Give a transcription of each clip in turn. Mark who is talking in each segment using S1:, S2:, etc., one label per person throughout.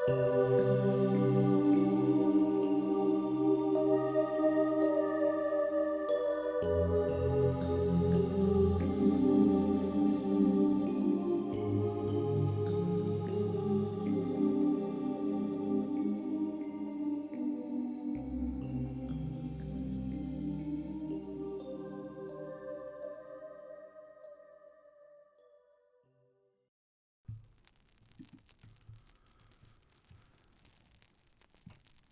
S1: The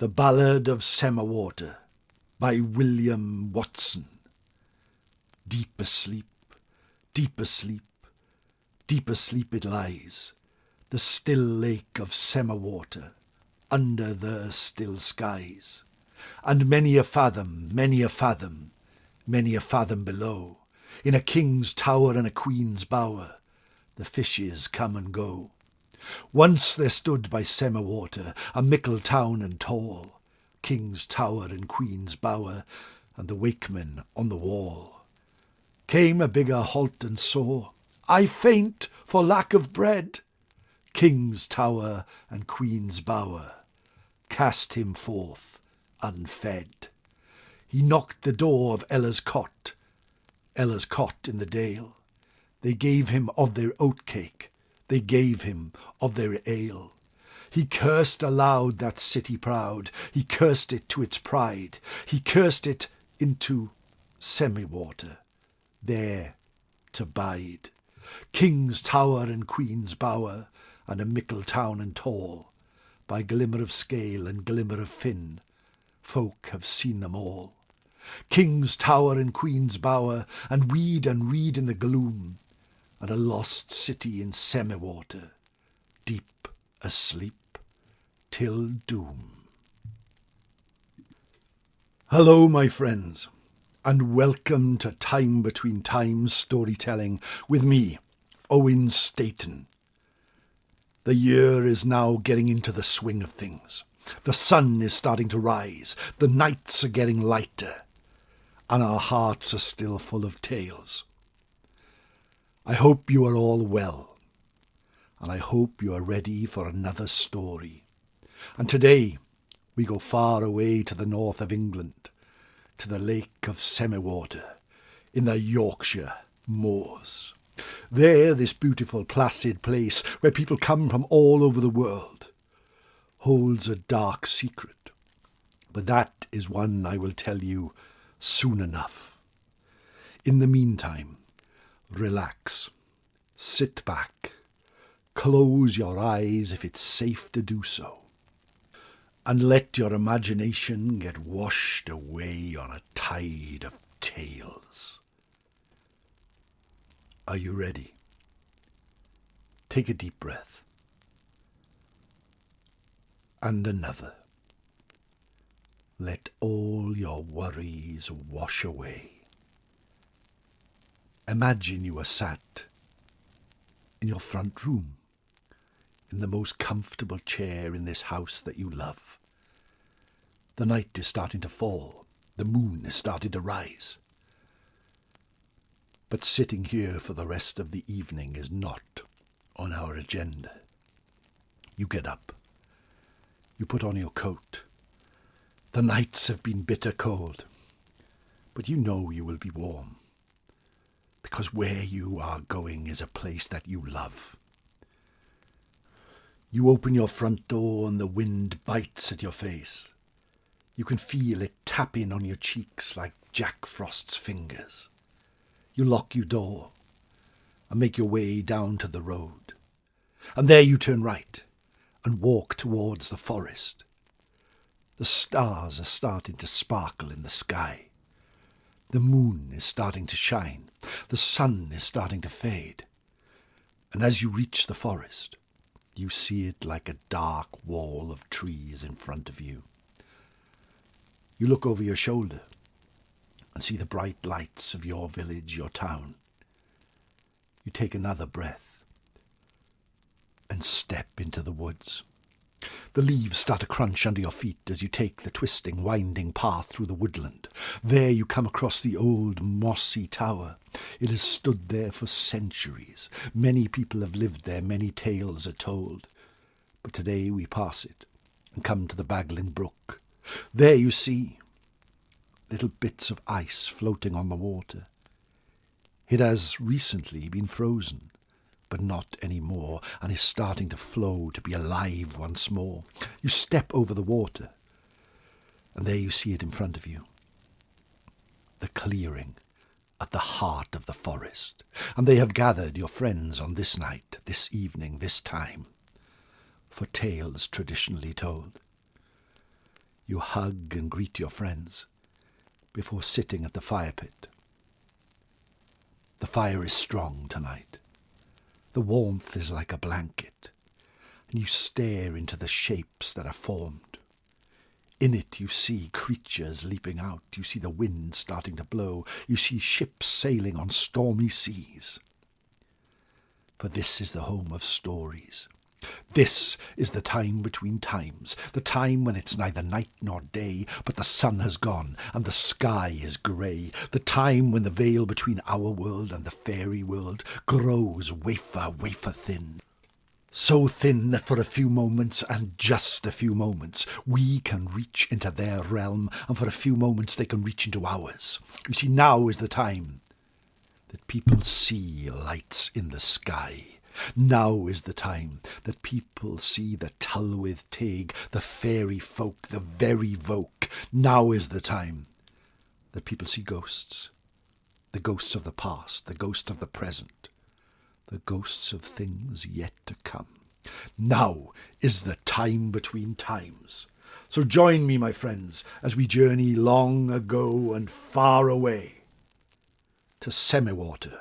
S1: Ballad of Semerwater by William Watson. Deep asleep, deep asleep, deep asleep it lies, the still lake of Semerwater, under the still skies. And many a fathom, many a fathom, many a fathom below, in a king's tower and a queen's bower, the fishes come and go. Once there stood by Semerwater a mickle town and tall, king's tower and queen's bower, and the wakeman on the wall. Came a bigger halt and saw, I faint for lack of bread. King's tower and queen's bower cast him forth unfed. He knocked the door of Ella's cot in the dale. They gave him of their oatcake, they gave him of their ale. He cursed aloud that city proud, he cursed it to its pride, he cursed it into Semerwater, there to bide. King's tower and queen's bower, and a mickle town and tall, by glimmer of scale and glimmer of fin, folk have seen them all. King's tower and queen's bower, and reed in the gloom, and a lost city in Semerwater, deep asleep till doom. Hello, my friends, and welcome to Time Between Times storytelling with me, Owen Staton. The year is now getting into the swing of things. The sun is starting to rise, the nights are getting lighter, and our hearts are still full of tales. I hope you are all well, and I hope you are ready for another story. And today we go far away to the north of England, to the lake of Semerwater, in the Yorkshire moors. There, this beautiful placid place, where people come from all over the world, holds a dark secret. But that is one I will tell you soon enough. In the meantime, relax, sit back, close your eyes if it's safe to do so, and let your imagination get washed away on a tide of tales. Are you ready? Take a deep breath. And another. Let all your worries wash away. Imagine you are sat in your front room, in the most comfortable chair in this house that you love. The night is starting to fall, the moon is starting to rise. But sitting here for the rest of the evening is not on our agenda. You get up, you put on your coat. The nights have been bitter cold, but you know you will be warm, because where you are going is a place that you love. You open your front door and the wind bites at your face. You can feel it tapping on your cheeks like Jack Frost's fingers. You lock your door and make your way down to the road. And there you turn right and walk towards the forest. The stars are starting to sparkle in the sky. The moon is starting to shine. The sun is starting to fade. And as you reach the forest, you see it like a dark wall of trees in front of you. You look over your shoulder and see the bright lights of your village, your town. You take another breath and step into the woods. The leaves start to crunch under your feet as you take the twisting, winding path through the woodland. There you come across the old mossy tower. It has stood there for centuries. Many people have lived there, many tales are told. But today we pass it and come to the babbling brook. There you see little bits of ice floating on the water. It has recently been frozen, but not any more, and is starting to flow, to be alive once more. You step over the water, and there you see it in front of you. The clearing at the heart of the forest. And they have gathered, your friends, on this night, this evening, this time, for tales traditionally told. You hug and greet your friends before sitting at the fire pit. The fire is strong tonight. The warmth is like a blanket, and you stare into the shapes that are formed. In it you see creatures leaping out. You see the wind starting to blow. You see ships sailing on stormy seas. For this is the home of stories. This is the time between times, the time when it's neither night nor day, but the sun has gone and the sky is grey, the time when the veil between our world and the fairy world grows wafer thin. So thin that for a few moments, and just a few moments, we can reach into their realm, and for a few moments they can reach into ours. You see, now is the time that people see lights in the sky. Now is the time that people see the Tylwyth Teg, the fairy folk, the very folk. Now is the time that people see ghosts. The ghosts of the past, the ghost of the present, the ghosts of things yet to come. Now is the time between times. So join me, my friends, as we journey long ago and far away to Semerwater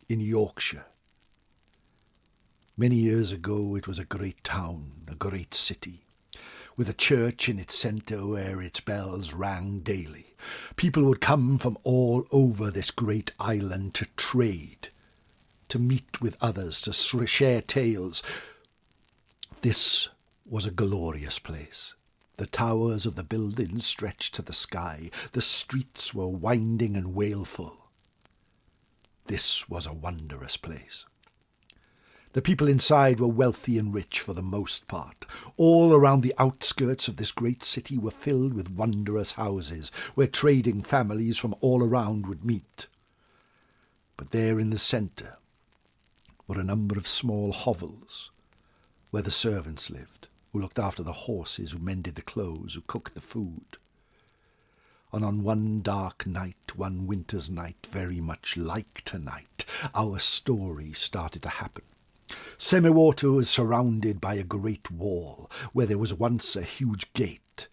S1: in Yorkshire. Many years ago it was a great town, a great city, with a church in its centre where its bells rang daily. People would come from all over this great island to trade, to meet with others, to share tales. This was a glorious place. The towers of the buildings stretched to the sky. The streets were winding and wailful. This was a wondrous place. The people inside were wealthy and rich for the most part. All around the outskirts of this great city were filled with wondrous houses, where trading families from all around would meet. But there in the centre were a number of small hovels, where the servants lived, who looked after the horses, who mended the clothes, who cooked the food. And on one dark night, one winter's night, very much like tonight, our story started to happen. Semerwater was surrounded by a great wall, where there was once a huge gate.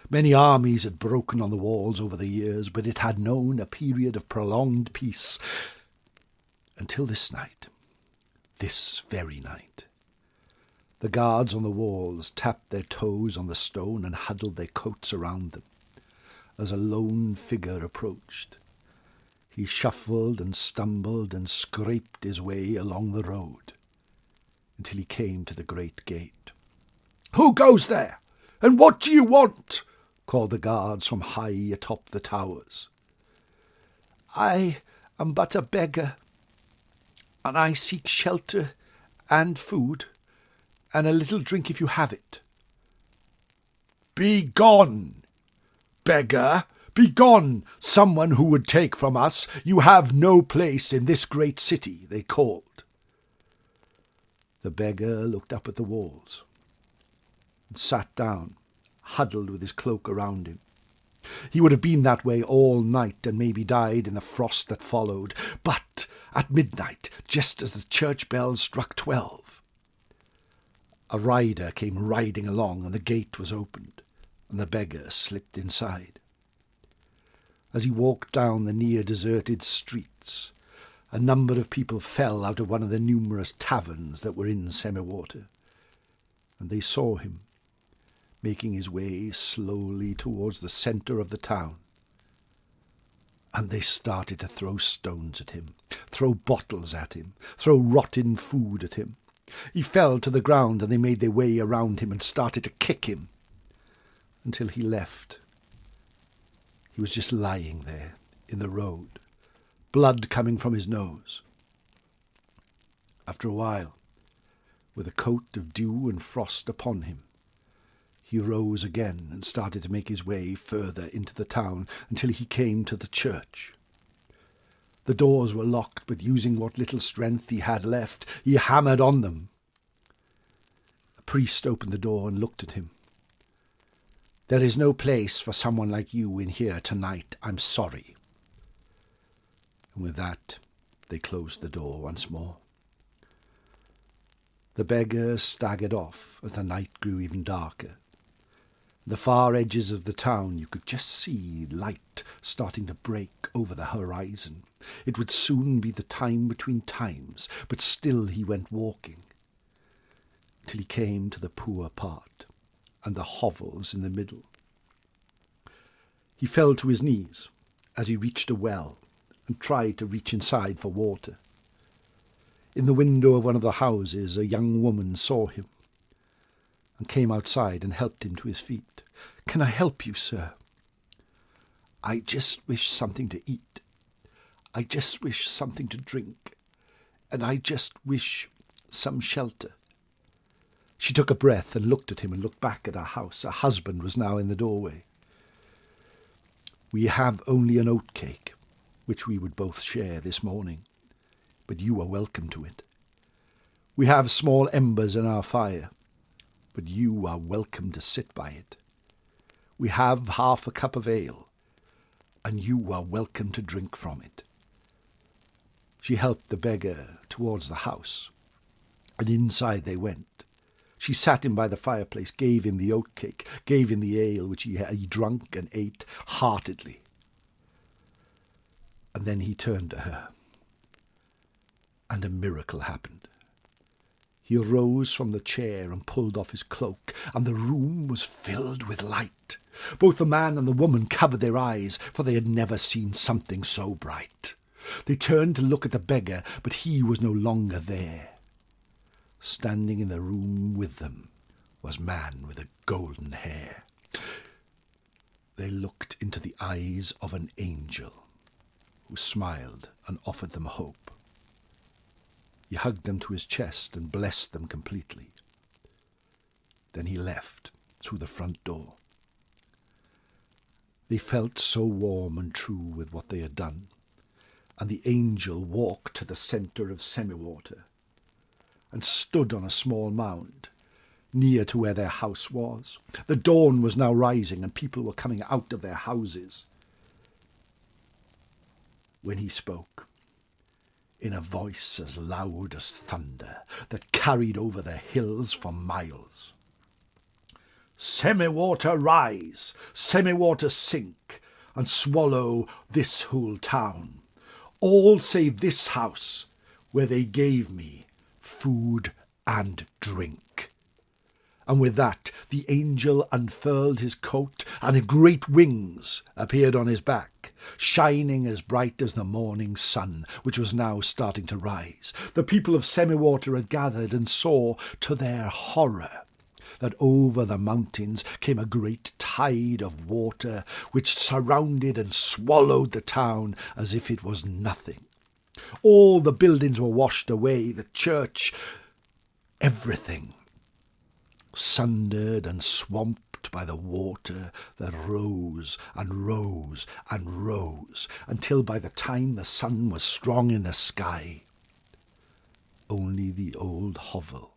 S1: Many armies had broken on the walls over the years, but it had known a period of prolonged peace until this night, this very night. The guards on the walls tapped their toes on the stone and huddled their coats around them as a lone figure approached. He shuffled and stumbled and scraped his way along the road until he came to the great gate. "Who goes there? And what do you want?" called the guards from high atop the towers. "I am but a beggar, and I seek shelter and food, and a little drink if you have it." "Begone, beggar! Begone, someone who would take from us. You have no place in this great city," they called. The beggar looked up at the walls and sat down, huddled with his cloak around him. He would have been that way all night and maybe died in the frost that followed. But at midnight, just as the church bells struck 12, a rider came riding along and the gate was opened and the beggar slipped inside. As he walked down the near-deserted streets, a number of people fell out of one of the numerous taverns that were in Semerwater, and they saw him making his way slowly towards the centre of the town. And they started to throw stones at him, throw bottles at him, throw rotten food at him. He fell to the ground, and they made their way around him and started to kick him until he left. He was just lying there in the road, blood coming from his nose. After a while, with a coat of dew and frost upon him. He rose again and started to make his way further into the town until he came to the church. The doors were locked, but using what little strength he had left, he hammered on them. A priest opened the door and looked at him. "There is no place for someone like you in here tonight, I'm sorry." And with that, they closed the door once more. The beggar staggered off as the night grew even darker. The far edges of the town you could just see light starting to break over the horizon. It would soon be the time between times, but still he went walking, till he came to the poor part, and the hovels in the middle. He fell to his knees as he reached a well, and tried to reach inside for water. In the window of one of the houses a young woman saw him, and came outside and helped him to his feet. "Can I help you, sir?" "I just wish something to eat. I just wish something to drink. And I just wish some shelter." She took a breath and looked at him and looked back at her house. Her husband was now in the doorway. "We have only an oatcake, which we would both share this morning, but you are welcome to it. We have small embers in our fire, but you are welcome to sit by it. We have half a cup of ale, and you are welcome to drink from it." She helped the beggar towards the house, and inside they went. She sat him by the fireplace, gave him the oatcake, gave him the ale, which he drunk and ate heartily. And then he turned to her, and a miracle happened. He arose from the chair and pulled off his cloak, and the room was filled with light. Both the man and the woman covered their eyes, for they had never seen something so bright. They turned to look at the beggar, but he was no longer there. Standing in the room with them was a man with a golden hair. They looked into the eyes of an angel, who smiled and offered them hope. He hugged them to his chest and blessed them completely. Then he left through the front door. They felt so warm and true with what they had done, and the angel walked to the centre of Semerwater and stood on a small mound near to where their house was. The dawn was now rising, and people were coming out of their houses. When he spoke, in a voice as loud as thunder that carried over the hills for miles, "Semerwater rise, Semerwater sink, and swallow this whole town, all save this house where they gave me food and drink." And with that the angel unfurled his coat, and great wings appeared on his back, shining as bright as the morning sun, which was now starting to rise. The people of Semerwater had gathered and saw, to their horror, that over the mountains came a great tide of water, which surrounded and swallowed the town as if it was nothing. All the buildings were washed away, the church, everything, sundered and swamped by the water that rose and rose and rose, until by the time the sun was strong in the sky, only the old hovel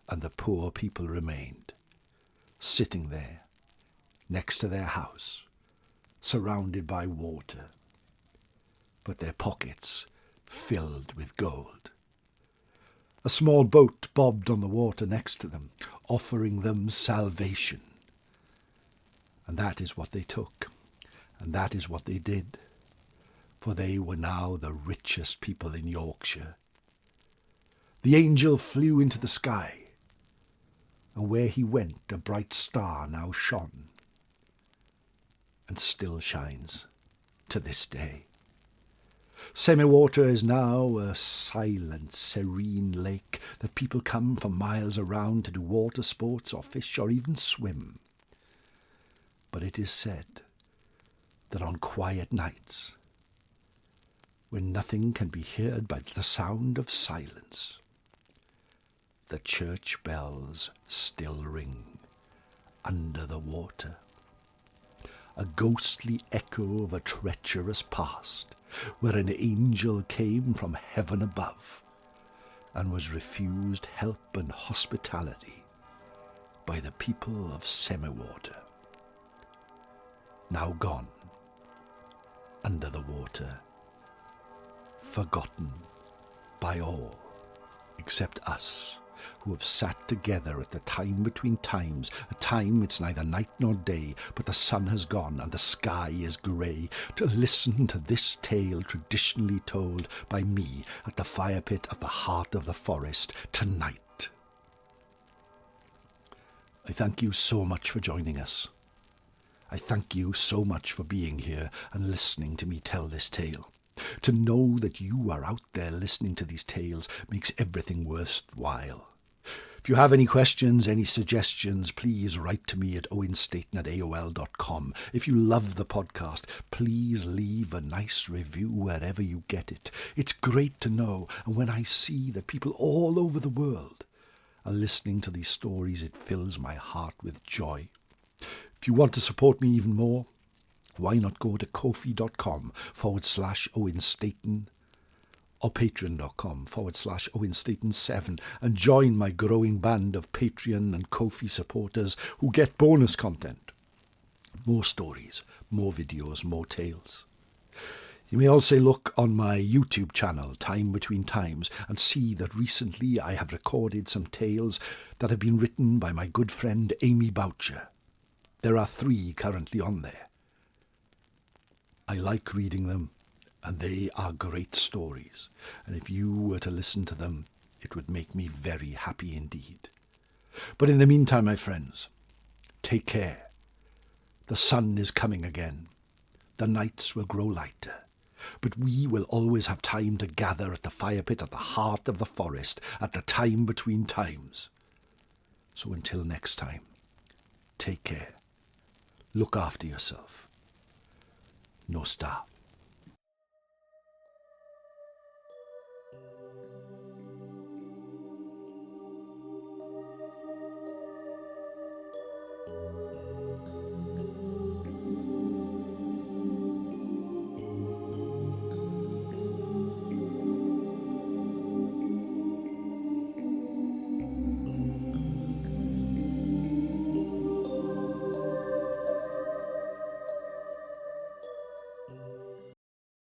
S1: and the poor people remained, sitting there next to their house, surrounded by water, but their pockets filled with gold. A small boat bobbed on the water next to them, offering them salvation. And that is what they took, and that is what they did, for they were now the richest people in Yorkshire. The angel flew into the sky, and where he went a bright star now shone, and still shines to this day. Semerwater is now a silent, serene lake that people come for miles around to do water sports or fish or even swim. But it is said that on quiet nights, when nothing can be heard but the sound of silence, the church bells still ring under the water. A ghostly echo of a treacherous past, where an angel came from heaven above and was refused help and hospitality by the people of Semerwater. Now gone under the water, forgotten by all except us, who have sat together at the time between times, a time it's neither night nor day, but the sun has gone and the sky is grey, to listen to this tale traditionally told by me at the fire pit at the heart of the forest tonight. I thank you so much for joining us. I thank you so much for being here and listening to me tell this tale. To know that you are out there listening to these tales makes everything worthwhile. If you have any questions, any suggestions, please write to me at owenstaton@aol.com. If you love the podcast, please leave a nice review wherever you get it. It's great to know, and when I see that people all over the world are listening to these stories, it fills my heart with joy. If you want to support me even more, why not go to ko-fi.com/Owen Staton or patreon.com/Owen Staton 7 and join my growing band of Patreon and Ko-fi supporters who get bonus content. More stories, more videos, more tales. You may also look on my YouTube channel, Time Between Times, and see that recently I have recorded some tales that have been written by my good friend Amy Boucher. There are 3 currently on there. I like reading them, and they are great stories, and if you were to listen to them, it would make me very happy indeed. But in the meantime, my friends, take care. The sun is coming again. The nights will grow lighter, but we will always have time to gather at the fire pit at the heart of the forest at the time between times. So until next time, take care. Look after yourself. No stop.